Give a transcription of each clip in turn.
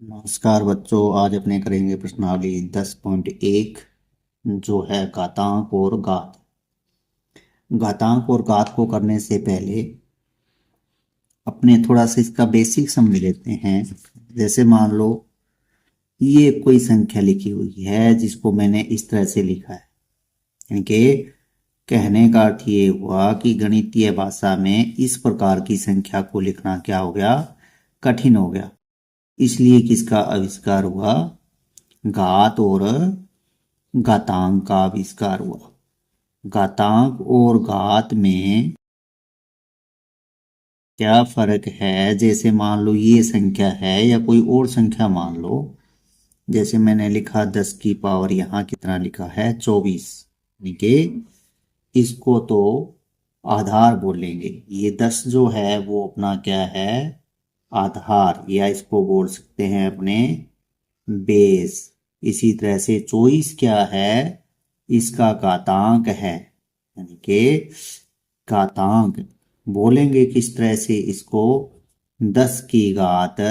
नमस्कार बच्चों, आज अपने करेंगे प्रश्नावली 10.1 जो है घातांक और घात। घातांक और घात को करने से पहले अपने थोड़ा सा इसका बेसिक समझ लेते हैं। जैसे मान लो ये कोई संख्या लिखी हुई है जिसको मैंने इस तरह से लिखा है, यानी कि कहने का अर्थ ये हुआ कि गणितीय भाषा में इस प्रकार की संख्या को लिखना क्या हो गया, कठिन हो गया। इसलिए किसका आविष्कार हुआ, घात और घातांक का आविष्कार हुआ। घातांक और घात में क्या फर्क है, जैसे मान लो ये संख्या है या कोई और संख्या मान लो। जैसे मैंने लिखा 10 की पावर, यहाँ कितना लिखा है 24, यानी कि इसको तो आधार बोलेंगे। ये 10 जो है वो अपना क्या है, आधार, या इसको बोल सकते हैं अपने बेस। इसी तरह से 24 क्या है, इसका घातांक है, यानी कि घातांक बोलेंगे किस तरह से इसको, 10 की घात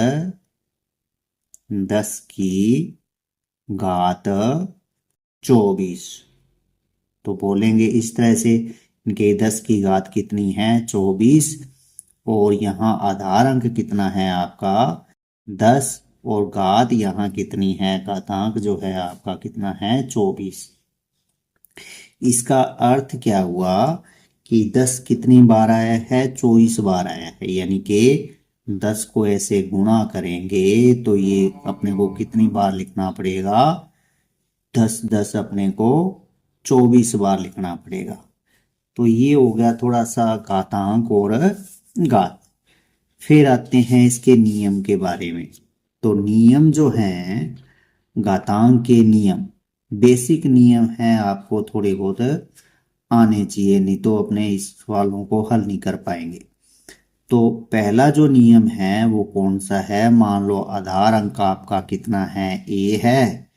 10 की घात 24। तो बोलेंगे इस तरह से कि 10 की घात कितनी है 24, और यहाँ आधार अंक कितना है आपका 10, और घात यहाँ कितनी है, घातांक जो है आपका कितना है 24। इसका अर्थ क्या हुआ कि 10 कितनी बार आया है, 24 बार आया है, यानी कि 10 को ऐसे गुणा करेंगे तो ये अपने को कितनी बार लिखना पड़ेगा, 10 10 अपने को 24 बार लिखना पड़ेगा। तो ये हो गया थोड़ा सा घातांक और घात। फिर आते हैं इसके नियम के बारे में। तो नियम जो हैं, घातांक के नियम, बेसिक नियम हैं, आपको थोड़े बहुत आने चाहिए, नहीं तो अपने इस सवालों को हल नहीं कर पाएंगे। तो पहला जो नियम है वो कौन सा है, मान लो आधार अंक आपका कितना है, a है,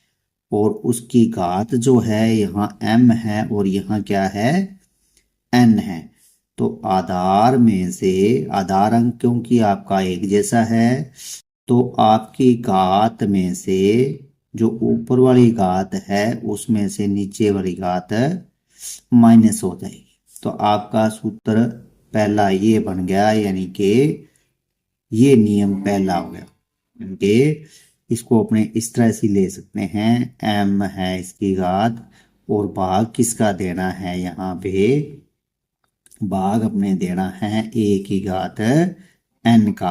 और उसकी घात जो है यहाँ m है और यहाँ क्या है, n है। तो आधार में से आधार अंक क्योंकि आपका एक जैसा है, तो आपकी घात में से जो ऊपर वाली घात है उसमें से नीचे वाली घात माइनस हो जाएगी। तो आपका सूत्र पहला ये बन गया, यानी कि ये नियम पहला हो गया। यानी कि इसको अपने इस तरह से ले सकते हैं, m है इसकी घात, और भाग किसका देना है, यहाँ पे भाग अपने देना है a की घात n का।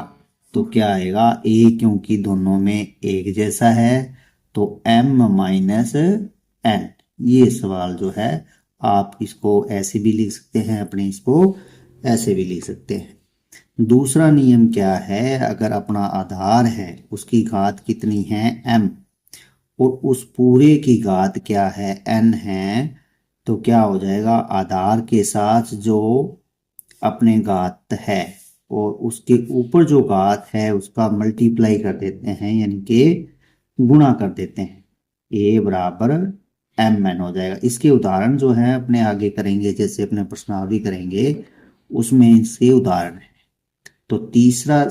तो क्या आएगा, a क्योंकि दोनों में एक जैसा है तो m माइनस n। ये सवाल जो है आप इसको ऐसे भी लिख सकते हैं, अपने इसको ऐसे भी लिख सकते हैं। दूसरा नियम क्या है, अगर अपना आधार है उसकी घात कितनी है m, और उस पूरे की घात क्या है n है, तो क्या हो जाएगा, आधार के साथ जो अपने घात है और उसके ऊपर जो घात है उसका मल्टीप्लाई कर देते हैं, यानी कि गुणा कर देते हैं, a बराबर mn हो जाएगा। इसके उदाहरण जो है अपने आगे करेंगे, जैसे अपने प्रश्नावली करेंगे उसमें इसके उदाहरण है। तो तीसरा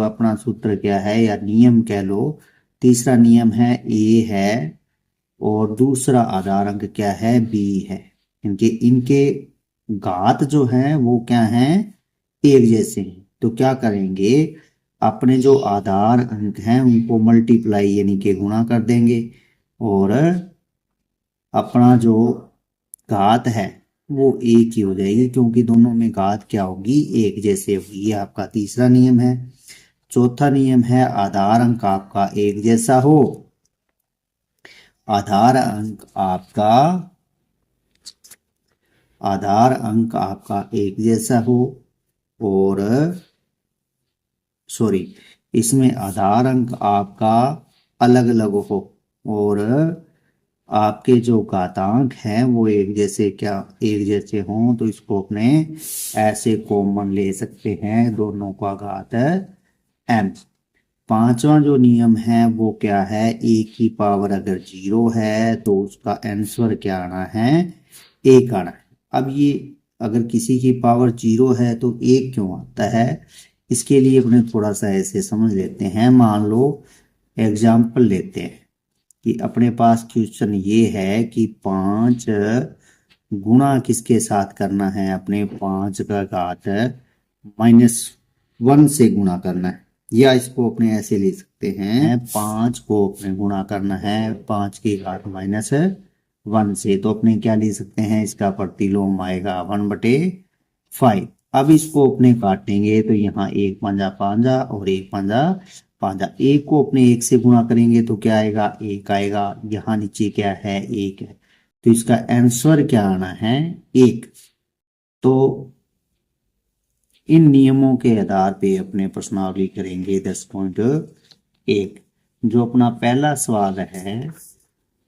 अपना सूत्र क्या है या नियम कह लो, तीसरा नियम है a है, और दूसरा आधार अंक क्या है b है। इनके इनके घात जो है वो क्या है, एक जैसे हैं। तो क्या करेंगे, अपने जो आधार अंक हैं उनको मल्टीप्लाई यानी कि गुणा कर देंगे, और अपना जो घात है वो एक ही हो जाएगी, क्योंकि दोनों में घात क्या होगी, एक जैसे होगी। ये आपका तीसरा नियम है। चौथा नियम है आधार अंक आपका एक जैसा हो, आधार अंक आपका आधार अंक आपका एक जैसा हो, और सॉरी, इसमें आधार अंक आपका अलग अलग हो, और आपके जो घातांक हैं वो एक जैसे, क्या एक जैसे हों, तो इसको अपने ऐसे कॉमन ले सकते हैं, दोनों का घात m। पांचवा जो नियम है वो क्या है, एक की पावर अगर 0 है तो उसका आंसर क्या आना है, एक आना है। अब ये अगर किसी की पावर 0 है तो एक क्यों आता है, इसके लिए अपने थोड़ा सा ऐसे समझ लेते हैं। मान लो एग्जाम्पल लेते हैं कि अपने पास क्वेश्चन ये है कि 5 गुणा किसके साथ करना है, अपने 5 का घात -1 से गुणा करना है, या इसको अपने ऐसे ले सकते हैं 5 को अपने गुणा करना है 5 की घात -1 से। तो अपने क्या ले सकते हैं, इसका प्रतिलोम आएगा 1/5। अब इसको अपने काटेंगे तो यहाँ 1 पंजा पांजा और 1 पंजा पांजा, 1 को अपने 1 से गुणा करेंगे तो क्या आएगा, 1 आएगा। यहाँ नीचे क्या है, 1 है, तो इसका आंसर क्या आना है, 1। तो इन नियमों के आधार पे अपने प्रश्नावली करेंगे 10.1। जो अपना पहला सवाल है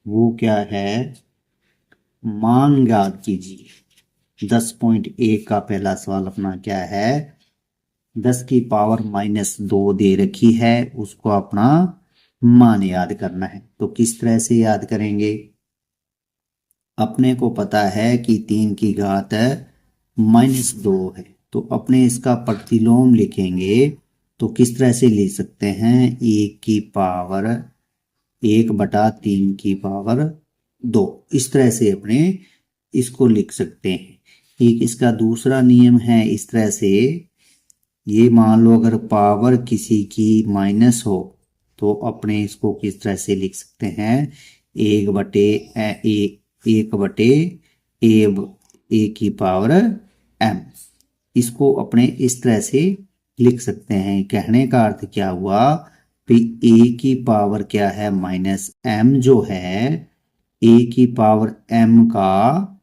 वो क्या है, मान ज्ञात कीजिए। 10.1 का पहला सवाल अपना क्या है, 10 की पावर -2 दे रखी है, उसको अपना मान याद करना है। तो किस तरह से याद करेंगे, अपने को पता है कि 3 की घात -2 है, तो अपने इसका प्रतिलोम लिखेंगे तो किस तरह से लिख सकते हैं, 1 की पावर 1/3 की पावर 2, इस तरह से अपने इसको लिख सकते हैं। एक इसका दूसरा नियम है, इस तरह से ये मान लो अगर पावर किसी की माइनस हो तो अपने इसको किस तरह से लिख सकते हैं, 1/ए की पावर m, इसको अपने इस तरह से लिख सकते हैं। कहने का अर्थ क्या हुआ, ए की पावर क्या है, -m जो है ए की पावर m का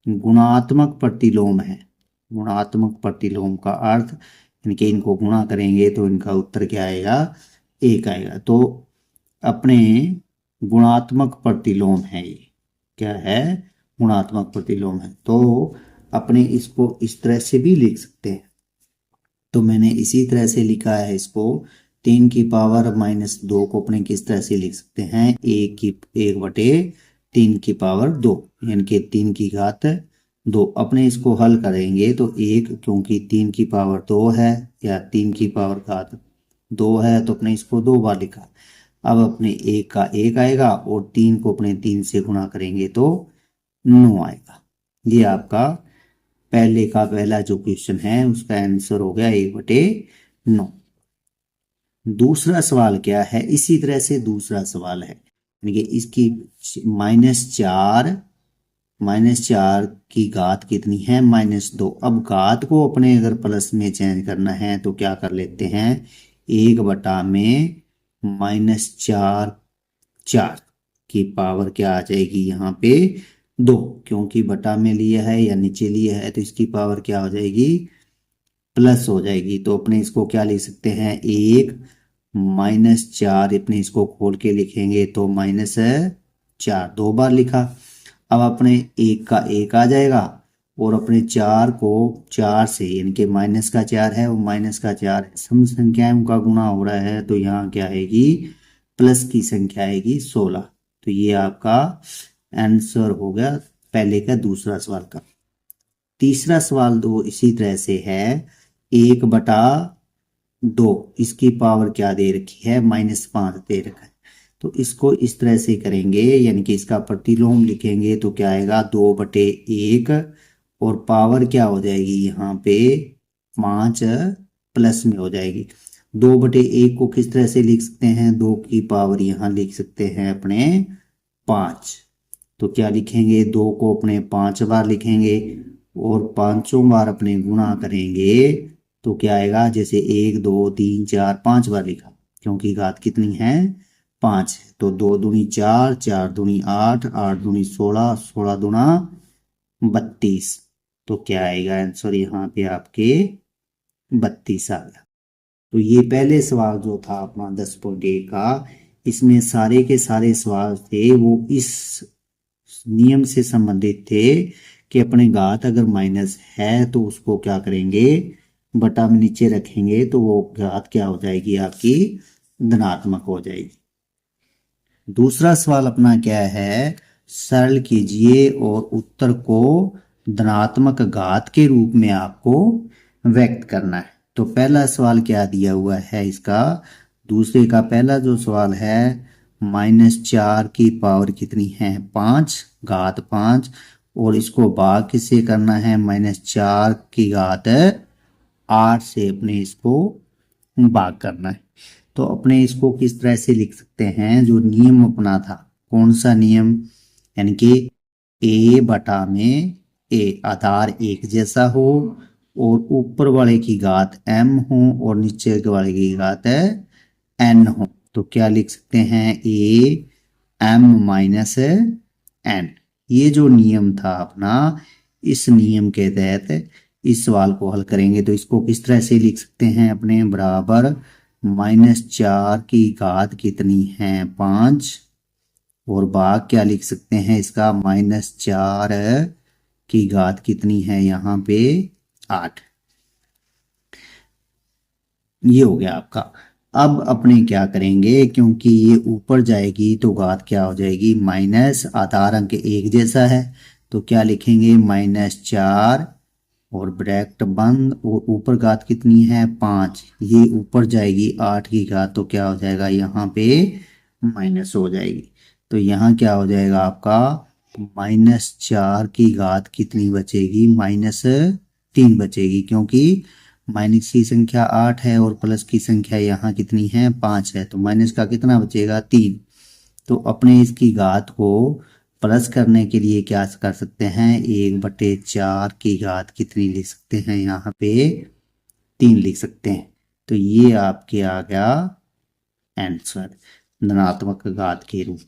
गुणात्मक प्रतिलोम है। गुणात्मक प्रतिलोम का अर्थ इनके इनको गुणा करेंगे तो इनका उत्तर क्या आएगा, 1 आएगा। तो अपने गुणात्मक प्रतिलोम है, ये क्या है, गुणात्मक प्रतिलोम है। तो अपने इसको इस तरह से भी लिख सकते हैं। तो मैंने इसी तरह से लिखा है इसको, 3 की पावर -2 को अपने किस तरह से लिख सकते हैं, 1/3 की पावर 2, यानी कि 3 की घात 2। अपने इसको हल करेंगे तो 1, क्योंकि 3 की पावर 2 है या 3 की पावर घात 2 है, तो अपने इसको 2 बार लिखा। अब अपने 1 का 1 आएगा और 3 को अपने 3 से गुणा करेंगे तो 9 आएगा। ये आपका पहले का पहला जो क्वेश्चन है उसका आंसर हो गया 1/9। दूसरा सवाल क्या है, इसी तरह से दूसरा सवाल है, यानी कि इसकी -4 की घात कितनी है, -2। अब घात को अपने अगर प्लस में चेंज करना है तो क्या कर लेते हैं, 1 में -4 की पावर क्या आ जाएगी, यहाँ पे 2, क्योंकि बटा में लिया है या नीचे लिया है तो इसकी पावर क्या हो जाएगी, प्लस हो जाएगी। तो अपने इसको क्या लिख सकते हैं, 1 -4, अपने इसको खोल के लिखेंगे तो -4, 2 बार लिखा। अब अपने 1 का 1 आ जाएगा और अपने 4 को 4 से, यानी कि माइनस का 4 है और माइनस का 4 है, सम संख्याओं का गुणा हो रहा है तो यहाँ क्या आएगी, प्लस की संख्या आएगी 16। तो ये आपका आंसर हो गया पहले का दूसरा सवाल का। तीसरा सवाल दो इसी तरह से है, 1/2, इसकी पावर क्या दे रखी है, -5 दे रखा है। तो इसको इस तरह से करेंगे, यानी कि इसका प्रतिलोम लिखेंगे तो क्या आएगा, 2/1, और पावर क्या हो जाएगी यहाँ पे 5 प्लस में हो जाएगी। 2/1 को किस तरह से लिख सकते हैं, 2 की पावर यहाँ लिख सकते हैं अपने 5। तो क्या लिखेंगे, 2 को अपने 5 बार लिखेंगे और 5 बार अपने गुणा करेंगे तो क्या आएगा, जैसे 1 2 3 4 5 बार लिखा, क्योंकि घात कितनी है, 5 है। तो 2 दूनी 4, 4 दूनी 8, 8 दूनी 16, 16 दूना 32। तो क्या आएगा आंसर यहाँ पे आपके 32 आ गया। तो ये पहले सवाल जो था अपना 10.1 का, इसमें सारे के सारे सवाल थे वो इस नियम से संबंधित थे कि अपने घात अगर माइनस है तो उसको क्या करेंगे, बटा में नीचे रखेंगे तो वो घात क्या हो जाएगी, आपकी धनात्मक हो जाएगी। दूसरा सवाल अपना क्या है, सरल कीजिए और उत्तर को धनात्मक घात के रूप में आपको व्यक्त करना है। तो पहला सवाल क्या दिया हुआ है इसका, दूसरे का पहला जो सवाल है -4 की पावर कितनी है 5 घात 5 और इसको भाग किससे करना है -4 की घात 8 से अपने इसको भाग करना है। तो अपने इसको किस तरह से लिख सकते हैं जो नियम अपना था कौन सा नियम यानी कि a बटा में a आधार एक जैसा हो और ऊपर वाले की घात m हो और नीचे वाले की घात n हो तो क्या लिख सकते हैं a m माइनस n। ये जो नियम था अपना इस नियम के तहत इस सवाल को हल करेंगे तो इसको किस तरह से लिख सकते हैं अपने बराबर -4 की घात कितनी है 5 और भाग क्या लिख सकते हैं इसका -4 की घात कितनी है यहाँ पे 8। ये हो गया आपका। अब अपने क्या करेंगे क्योंकि ये ऊपर जाएगी तो घात क्या हो जाएगी माइनस आधार अंक एक जैसा है तो क्या लिखेंगे -4 और ब्रैकेट बंद और ऊपर घात कितनी है 5 ये ऊपर जाएगी 8 की घात तो क्या हो जाएगा यहाँ पे माइनस हो जाएगी तो यहाँ क्या हो जाएगा आपका -4 की घात कितनी बचेगी -3 बचेगी क्योंकि माइनस की संख्या 8 है और प्लस की संख्या यहाँ कितनी है 5 है तो माइनस का कितना बचेगा 3। तो अपने इसकी घात को प्लस करने के लिए क्या कर सकते हैं 1/4 की घात कितनी लिख सकते हैं यहाँ पे 3 लिख सकते हैं। तो ये आपके आ गया आंसर धनात्मक घात के रूप।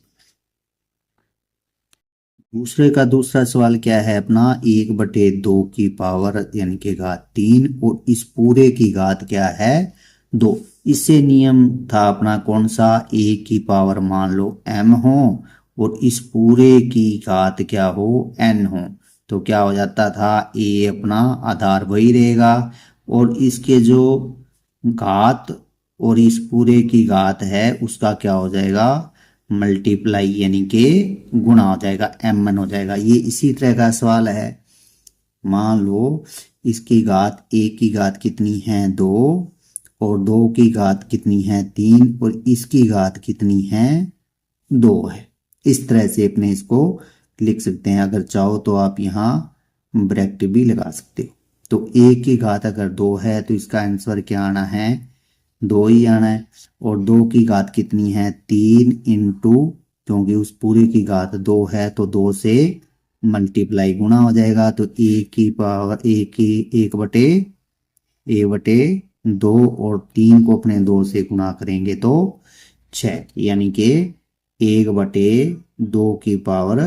दूसरे का दूसरा सवाल क्या है अपना 1/2 की पावर यानी कि घात 3 और इस पूरे की घात क्या है 2। इससे नियम था अपना कौन सा a की पावर मान लो m हो और इस पूरे की घात क्या हो n हो तो क्या हो जाता था a अपना आधार वही रहेगा और इसके जो घात और इस पूरे की घात है उसका क्या हो जाएगा मल्टीप्लाई यानी कि गुणा हो जाएगा mn हो जाएगा। ये इसी तरह का सवाल है मान लो इसकी घात a की घात कितनी है 2 और 2 की घात कितनी है 3 और इसकी घात कितनी है 2 है। इस तरह से अपने इसको लिख सकते हैं अगर चाहो तो आप यहाँ ब्रैकेट भी लगा सकते हो। तो a की घात अगर 2 है तो इसका आंसर क्या आना है 2 ही आना है और 2 की घात कितनी है 3 इंटू क्योंकि उस पूरे की घात 2 है तो 2 से मल्टीप्लाई गुणा हो जाएगा तो a की पावर a बटे 2 और 3 को अपने 2 से गुणा करेंगे तो 6 यानी कि 1/2 की पावर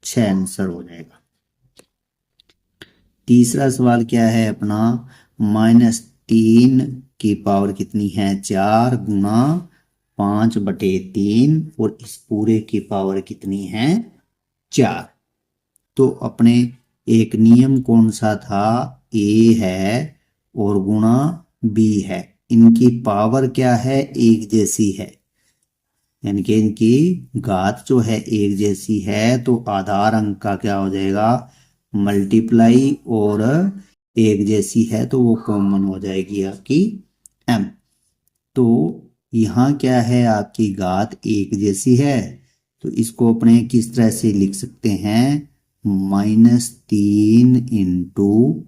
6 आंसर हो जाएगा। तीसरा सवाल क्या है अपना -3 की पावर कितनी है 4 गुणा 5/3 और इस पूरे की पावर कितनी है 4। तो अपने एक नियम कौन सा था a है और गुणा b है इनकी पावर क्या है एक जैसी है यानी कि इनकी घात जो है एक जैसी है तो आधार अंक का क्या हो जाएगा मल्टीप्लाई और एक जैसी है तो वो कॉमन हो जाएगी आपकी m। तो यहाँ क्या है आपकी घात एक जैसी है तो इसको अपने किस तरह से लिख सकते हैं -3 इंटू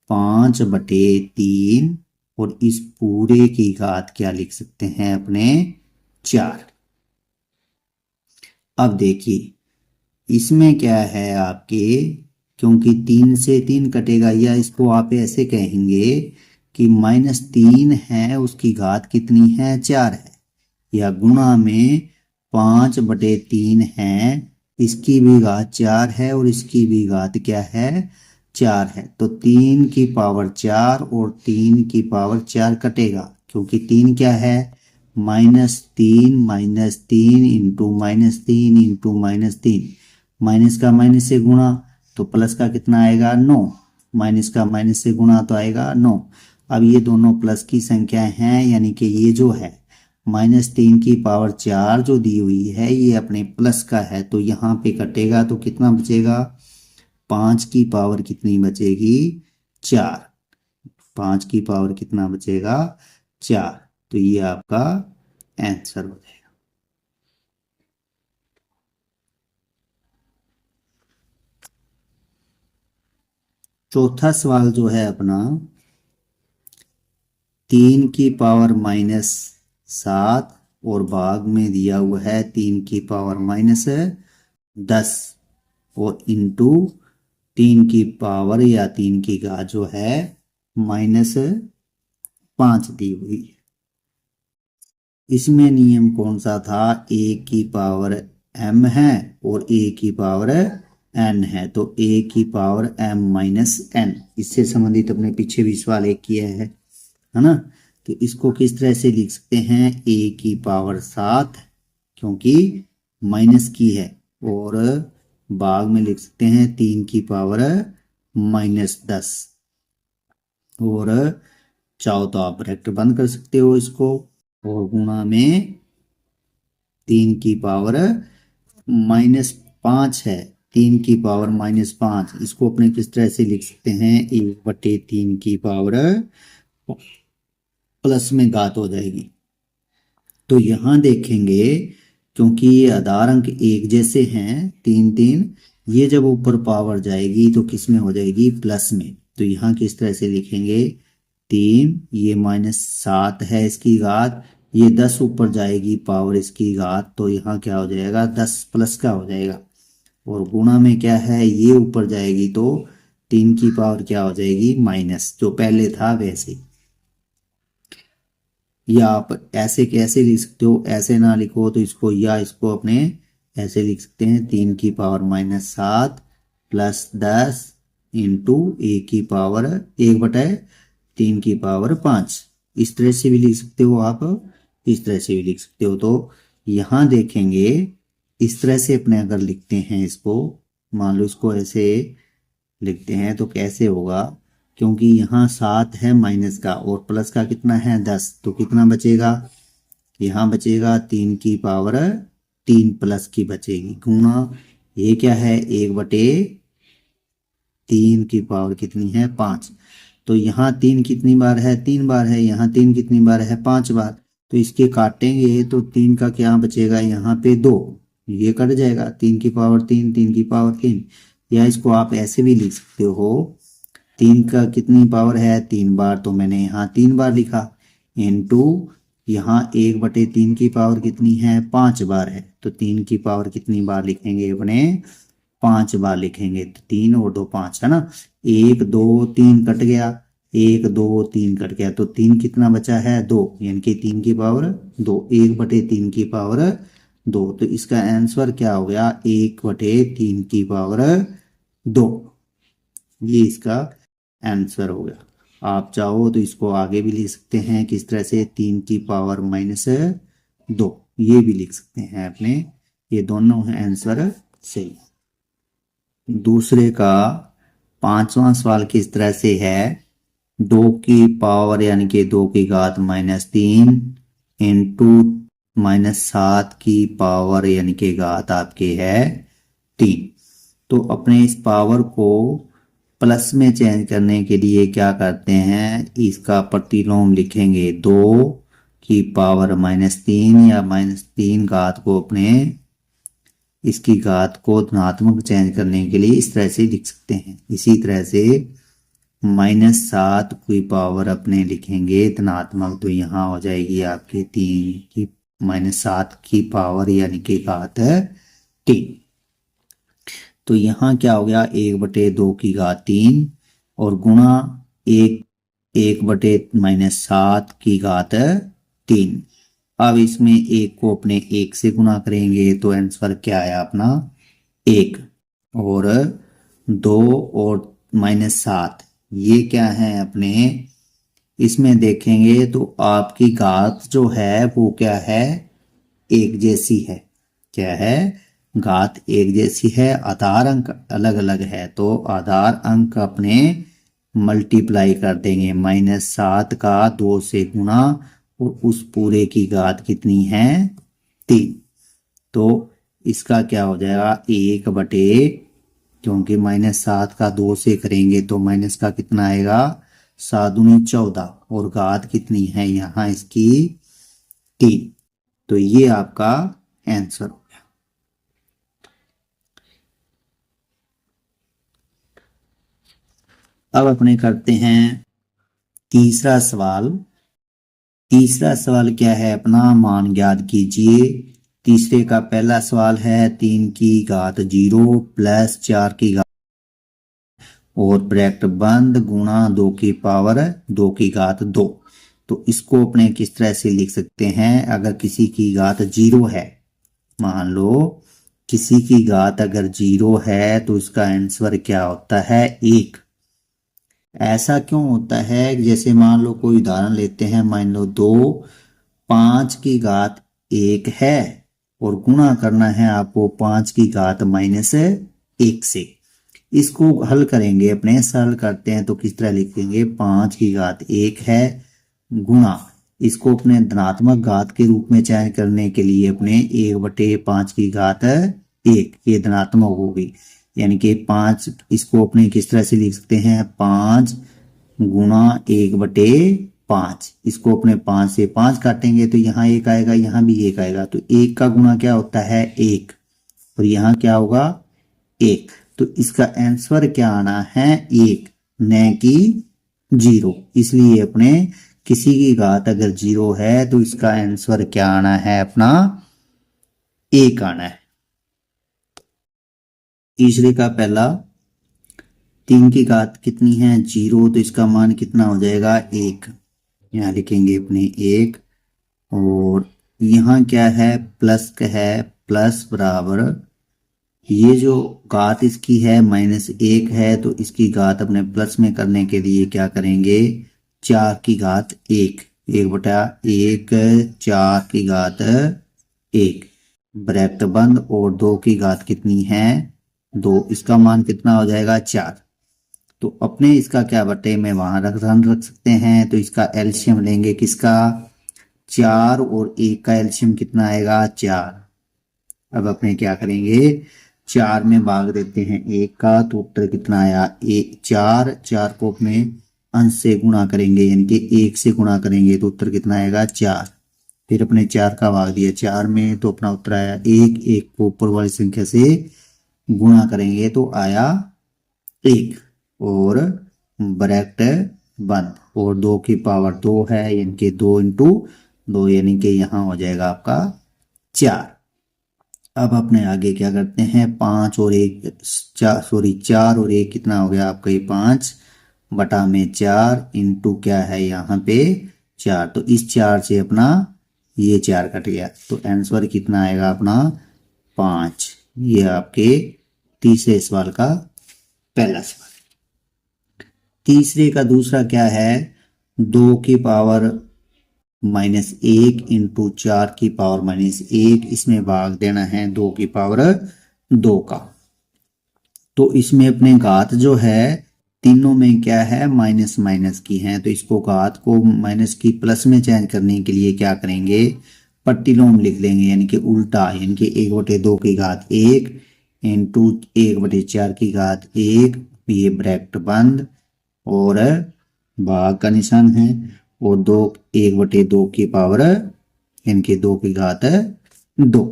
5/3 और इस पूरे की घात क्या लिख सकते हैं अपने 4। अब देखिए इसमें क्या है आपके क्योंकि 3 से 3 कटेगा या इसको आप ऐसे कहेंगे कि -3 है उसकी घात कितनी है 4 है या गुणा में 5/3 है इसकी भी घात 4 है और इसकी भी घात क्या है 4 है तो 3 की पावर 4 और 3 की पावर 4 कटेगा क्योंकि 3 क्या है -3 इंटू -3 इंटू -3 माइनस का माइनस से गुणा तो प्लस का कितना आएगा 9 माइनस का माइनस से गुणा तो आएगा 9। अब ये दोनों प्लस की संख्याएं हैं यानी कि ये जो है -3 की पावर 4 जो दी हुई है ये अपने प्लस का है तो यहाँ पे कटेगा तो कितना बचेगा 5 की पावर कितनी बचेगी 4 5 की पावर कितना बचेगा 4 तो ये आपका आंसर हो जाएगा। चौथा सवाल जो है अपना 3⁻⁻7 और भाग में दिया हुआ है 3⁻⁻10 और इंटू 3 या 3 की घात जो है -5 दी हुई है। इसमें नियम कौन सा था? a⁻m है और a⁻n है, तो a⁻m-n, इससे संबंधित अपने पीछे भी सवाल एक किया है ना। तो इसको किस तरह से लिख सकते हैं? a⁻7 क्योंकि माइनस की है, और भाग में लिख सकते हैं 3⁻−10, और चाहो तो आप ब्रैकेट बंद कर सकते हो इसको, और गुणा में 3⁻−5 है, 3⁻−5, इसको अपने किस तरह से लिख सकते हैं? 1/3 की पावर प्लस में घात हो जाएगी। तो यहां देखेंगे क्योंकि ये आधार अंक एक जैसे हैं 3 ये जब ऊपर पावर जाएगी तो किस में हो जाएगी? प्लस में। तो यहाँ किस तरह से लिखेंगे? 3, ये -7 है इसकी घात, ये 10 ऊपर जाएगी पावर इसकी घात, तो यहाँ क्या हो जाएगा? 10 प्लस का हो जाएगा। और गुणा में क्या है? ये ऊपर जाएगी तो 3 की पावर क्या हो जाएगी? माइनस, जो पहले था वैसे। या आप ऐसे कैसे लिख सकते हो? ऐसे ना लिखो तो इसको या इसको अपने ऐसे लिख सकते हैं 3⁻⁻7 प्लस 10 इंटू 1/3 इस तरह से भी लिख सकते हो आप, इस तरह से भी लिख सकते हो। तो यहाँ देखेंगे इस तरह से अपने अगर लिखते हैं इसको, मान लो इसको ऐसे लिखते हैं तो कैसे होगा? क्योंकि यहाँ 7 है माइनस का और प्लस का कितना है? 10, तो कितना बचेगा? यहाँ बचेगा 3 प्लस की बचेगी, गुणा ये क्या है? 1/3 की पावर कितनी है? 5। तो यहाँ 3 कितनी बार है? 3 बार है। यहाँ 3 कितनी बार है? 5 बार। तो इसके काटेंगे तो 3 का क्या बचेगा? यहाँ पे 2, ये कट जाएगा। 3 की पावर 3, 3 की पावर 3। या इसको आप ऐसे भी लिख सकते हो, 3 का कितनी पावर है? 3 बार, तो मैंने यहाँ 3 बार लिखा, इंटू यहाँ 1/3 की पावर कितनी है? 5 बार है। तो 3 की पावर कितनी बार लिखेंगे अपने? 5 बार लिखेंगे। तो 3 और 2 5 है ना। 1 2 3 कट गया, 1 2 3 कट गया, तो 3 कितना बचा है? 2, यानी कि 3 की पावर 2, 1/3 की पावर 2। तो इसका आंसर क्या हो गया? 1/3 की पावर 2, ये इसका आंसर हो गया। आप चाहो तो इसको आगे भी लिख सकते हैं किस तरह से? 3⁻⁻2, ये भी लिख सकते हैं अपने। ये दोनों है आंसर सही। दूसरे का 5वां सवाल किस तरह से है? 2 की पावर यानी कि 2 की घात -3 इंटू -7 की पावर यानी कि घात आपके है 3। तो अपने इस पावर को प्लस में चेंज करने के लिए क्या करते हैं? इसका प्रतिलोम लिखेंगे। 2 की पावर -3 या -3 घात को अपने इसकी घात को धनात्मक चेंज करने के लिए इस तरह से लिख सकते हैं। इसी तरह से -7 की पावर अपने लिखेंगे धनात्मक, तो यहाँ हो जाएगी आपके 3 की -7 की पावर यानी कि घात 3। तो यहाँ क्या हो गया? 1/2 की घात 3 और गुणा 1/-7 की घात 3। अब इसमें 1 को अपने 1 से गुणा करेंगे तो आंसर क्या आया अपना? 1। और 2 और -7 ये क्या है अपने? इसमें देखेंगे तो आपकी घात जो है वो क्या है? एक जैसी है। क्या है? घात एक जैसी है, आधार अंक अलग अलग है, तो आधार अंक अपने मल्टीप्लाई कर देंगे। -7 का 2 से गुणा और उस पूरे की घात कितनी है? 3। तो इसका क्या हो जाएगा? 1/, क्योंकि -7 का 2 से करेंगे तो माइनस का कितना आएगा? 7 दूनी 14, और घात कितनी है यहाँ इसकी? 3। तो ये आपका आंसर हो गया। अब अपने करते हैं तीसरा सवाल। तीसरा सवाल क्या है अपना, मान ज्ञात कीजिए। तीसरे का पहला सवाल है 3 की घात 0 प्लस 4 की घात और ब्रैकेट बंद गुणा 2 की पावर 2 की घात 2। तो इसको अपने किस तरह से लिख सकते हैं, अगर किसी की घात 0 है, मान लो किसी की घात अगर 0 है तो इसका आंसर क्या होता है 1। ऐसा क्यों होता है, जैसे मान लो कोई उदाहरण लेते हैं, मान लो 2 5 की घात 1 है और गुणा करना है आपको 5 की घात -1 से। इसको हल करेंगे, अपने सरल करते हैं तो किस तरह लिखेंगे, 5 की घात 1 है गुणा, इसको अपने धनात्मक घात के रूप में चयन करने के लिए अपने 1/5 की घात 1 ये धनात्मक होगी, यानी कि 5, इसको अपने किस तरह से लिख सकते हैं 5 गुणा 1/5। इसको अपने 5 से 5 काटेंगे तो यहाँ 1 आएगा, यहाँ भी 1 आएगा, तो 1 का गुणा क्या होता है 1 और यहाँ क्या होगा 1। तो इसका आंसर क्या आना है 1 न कि 0। इसलिए अपने किसी की घात अगर 0 है तो इसका आंसर क्या आना है अपना 1 आना है। तीसरे का पहला 3 की घात कितनी है 0, तो इसका मान कितना हो जाएगा 1। यहाँ लिखेंगे अपने 1 और यहाँ क्या है प्लस का है, प्लस बराबर ये जो घात इसकी है -1 है तो इसकी घात अपने प्लस में करने के लिए क्या करेंगे 4 की घात 1, 1/1 4 की घात 1 ब्रैकेट बंद और 2 की घात कितनी है 2, इसका मान कितना हो जाएगा 4। तो अपने इसका क्या बटे में वहां रख सकते हैं, तो इसका एलसीएम लेंगे किसका 4 और 1 का एलसीएम कितना आएगा 4। अब अपने क्या करेंगे 4 में भाग देते हैं 1 का, तो उत्तर कितना आया 4। 4 को अपने अंश से गुणा करेंगे यानी कि 1 से गुणा करेंगे तो उत्तर कितना आएगा 4। फिर अपने 4 का भाग दिया 4 में तो अपना उत्तर आया 1। 1 को ऊपर वाली संख्या से गुणा करेंगे तो आया 1 और ब्रैकेट बंद और 2 की पावर 2 है यानी कि 2 × 2 यानी कि यहाँ हो जाएगा आपका 4। अब अपने आगे क्या करते हैं 5 और 1 4 और 1 कितना हो गया आपका ये 5/4 इंटू क्या है यहाँ पे 4, तो इस 4 से अपना ये 4 कट गया तो आंसर कितना आएगा अपना 5। ये आपके तीसरे सवाल का पहला सवाल। तीसरे का दूसरा क्या है 2 की पावर -1 इंटू 4 की पावर -1, इसमें भाग देना है 2 की पावर 2 का। तो इसमें अपने घात जो है तीनों में क्या है माइनस माइनस की है, तो इसको घात को माइनस की प्लस में चेंज करने के लिए क्या करेंगे पट्टिलोम लिख लेंगे यानी कि उल्टा, यानी कि 1/2 की घात 1 इंटू 1/4 की घात 1, ये ब्रैकेट बंद और भाग का निशान है और 2 1/2 की पावर यानी कि 2 की घात 2,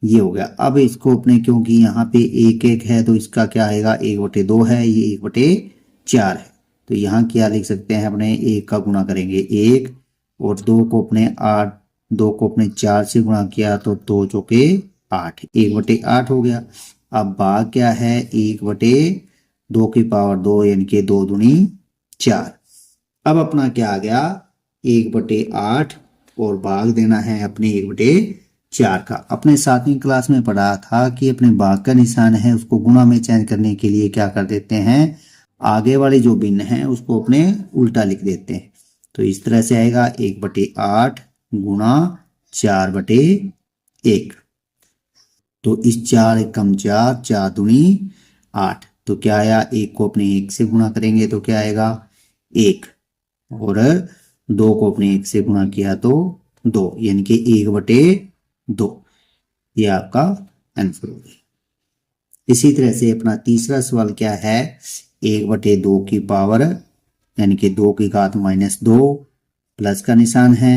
ये हो गया। अब इसको अपने क्योंकि यहाँ पे 1 1 है तो इसका क्या आएगा 1/2 है, ये 1/4 है, तो यहाँ क्या लिख सकते हैं अपने 1 का गुणा करेंगे 1 और 2 को अपने 4 से गुणा किया तो 2 चौके 8, 1/8 हो गया। अब भाग क्या है 1/2 की पावर 2 यानी कि 2 दूनी 4। अब अपना क्या आ गया 1/8 और भाग देना है अपने 1/4 का। अपने 7वीं क्लास में पढ़ा था कि अपने भाग का निशान है उसको गुणा में चेंज करने के लिए क्या कर देते हैं आगे वाले जो भिन्न है उसको अपने उल्टा लिख देते हैं। तो इस तरह से आएगा 1/8 गुणा 4/1, तो इस 4 एकम 4 4 दूनी 8, तो क्या आया 1 को अपने 1 से गुणा करेंगे तो क्या आएगा 1 और 2 को अपने 1 से गुणा किया तो 2 यानी कि 1/2, ये आपका आंसर हो गया। इसी तरह से अपना तीसरा सवाल क्या है 1/2 की पावर यानी कि 2 की घात -2 प्लस का निशान है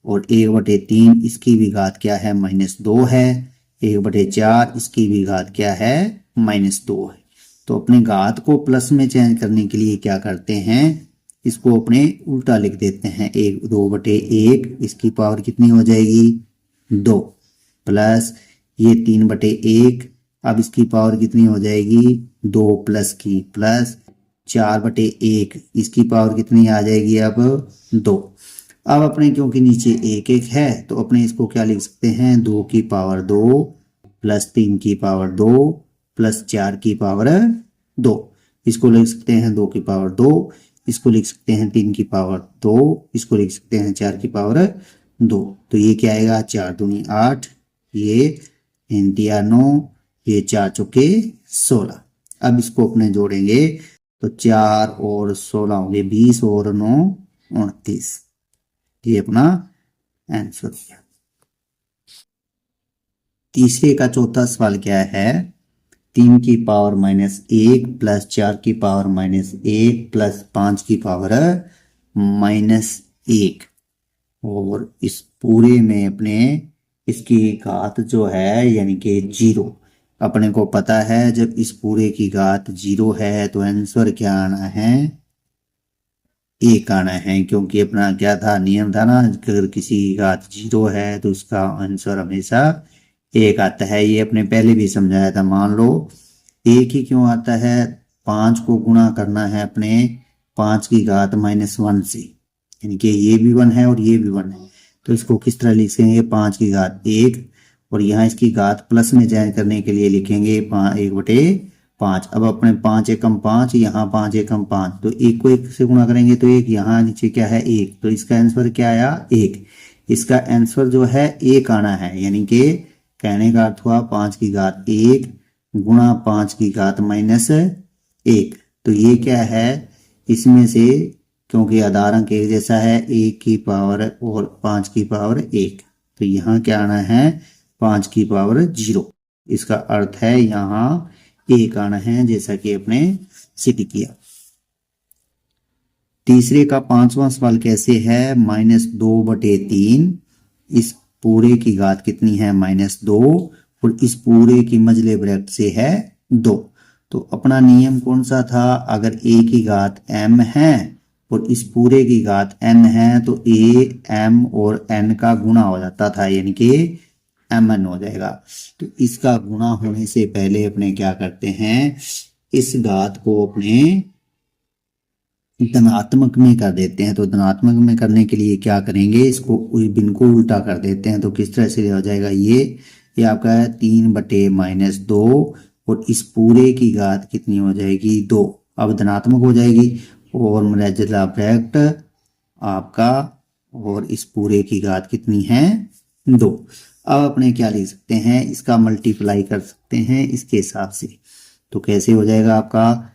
और 1/3 इसकी भी घात क्या है, -2 है। 1/4 इसकी भी घात क्या है, -2 है। तो अपने घात को प्लस में चेंज करने के लिए क्या करते हैं, इसको अपने उल्टा लिख देते हैं। 2/1 इसकी पावर कितनी हो जाएगी, 2, प्लस ये 3/1, अब इसकी पावर कितनी हो जाएगी, 2 प्लस की, प्लस 4/1 इसकी पावर कितनी आ जाएगी, अब 2। अब अपने क्योंकि नीचे 1 है तो अपने इसको क्या लिख सकते हैं, 2 की पावर 2 प्लस 3 की पावर 2 प्लस 4 की पावर 2। इसको लिख सकते हैं 2 की पावर 2, इसको लिख सकते हैं 3 की पावर 2, इसको लिख सकते हैं 4 की पावर 2। तो ये क्या आएगा, 4 दूनी 8, ये 3 तिया 9, ये 4 चौके 16। अब इसको अपने जोड़ेंगे तो 4 और 16 होंगे 20 और 9 29। ये अपना आंसर है। तीसरे का चौथा सवाल क्या है, 3 की पावर -1 प्लस 4 की पावर -1 प्लस 5 की पावर -1, और इस पूरे में अपने इसकी घात जो है यानी कि 0। अपने को पता है जब इस पूरे की घात 0 है तो आंसर क्या आना है, 1 आना है। क्योंकि अपना क्या था, नियम था ना, अगर किसी की घात 0 है तो उसका आंसर हमेशा 1 आता है। ये अपने पहले भी समझाया था। मान लो 1 ही क्यों आता है, 5 को गुणा करना है अपने 5 की घात -1 से, यानी कि ये भी 1 है और ये भी 1 है। तो इसको किस तरह लिखेंगे, 5 की घात 1, और यहाँ इसकी घात प्लस में चेंज करने के लिए लिखेंगे 1/5। अब अपने 5 एकम 5, यहाँ 5 एकम 5, तो 1 को 1 से गुणा करेंगे तो 1, यहाँ नीचे क्या है 1, तो इसका आंसर क्या आया, 1। इसका आंसर जो है 1 आना है। यानी कि कहने का अर्थ हुआ 5 की घात 1 गुणा 5 की घात -1। तो ये क्या है, इसमें से क्योंकि आधार अंक एक जैसा है, 1 की पावर और 5 की पावर 1, तो यहाँ क्या आना है, 5 की पावर 0। इसका अर्थ है यहाँ 1 आना है, जैसा कि अपने सिद्ध किया। तीसरे का पांचवा सवाल कैसे है, -2/3 इस पूरे की घात कितनी है, -2, और इस पूरे की मजले ब्रैकेट से है 2। तो अपना नियम कौन सा था, अगर a की घात m है और इस पूरे की घात n है तो a m और n का गुणा हो जाता था, यानी कि mn हो जाएगा। तो इसका गुणा होने से पहले अपने क्या करते हैं, इस घात को अपने धनात्मक में कर देते हैं। तो धनात्मक में करने के लिए क्या करेंगे, इसको बिन को उल्टा कर देते हैं। तो किस तरह से हो जाएगा, ये आपका है 3/-2, और इस पूरे की घात कितनी हो जाएगी, 2। अब धनात्मक हो जाएगी और मजला ब्रैकेट आपका, और इस पूरे की घात कितनी है, 2। अब अपने क्या लिख सकते हैं, इसका मल्टीप्लाई कर सकते हैं इसके हिसाब से। तो कैसे हो जाएगा आपका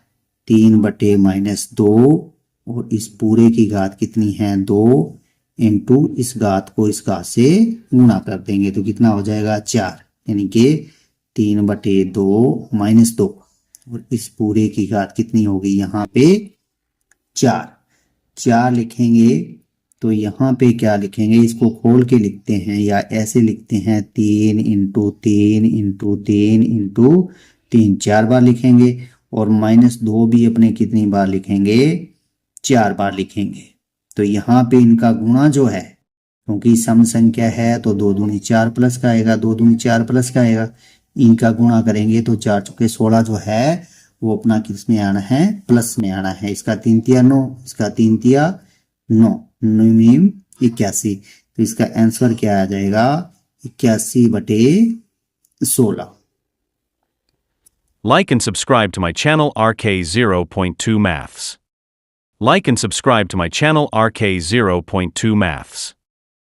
3/-2, और इस पूरे की घात कितनी है, 2, इंटू इस घात को इस घात से गुणा कर देंगे तो कितना हो जाएगा, 4। यानी कि 3/2 -2, और इस पूरे की घात कितनी होगी, यहाँ पे 4 लिखेंगे। तो यहाँ पे क्या लिखेंगे, इसको खोल के लिखते हैं या ऐसे लिखते हैं, 3 × 3 × 3 × 3, 4 बार लिखेंगे। और -2 भी अपने कितनी बार लिखेंगे, 4 बार लिखेंगे। तो यहाँ पे इनका गुणा जो है, क्योंकि सम संख्या है तो 2 दूनी 4 प्लस का आएगा, 2 दूनी 4 प्लस का आएगा। इनका गुणा करेंगे तो 4 चौके 16 जो है वो अपना किस में आना है, प्लस में आना है। इसका 3 तिया 9, इसका 3 तिया 9, 9 81। तो इसका आंसर क्या आ जाएगा, 81/16। Like and subscribe to my channel RK0.2 Maths. Like and subscribe to my channel RK0.2 Maths.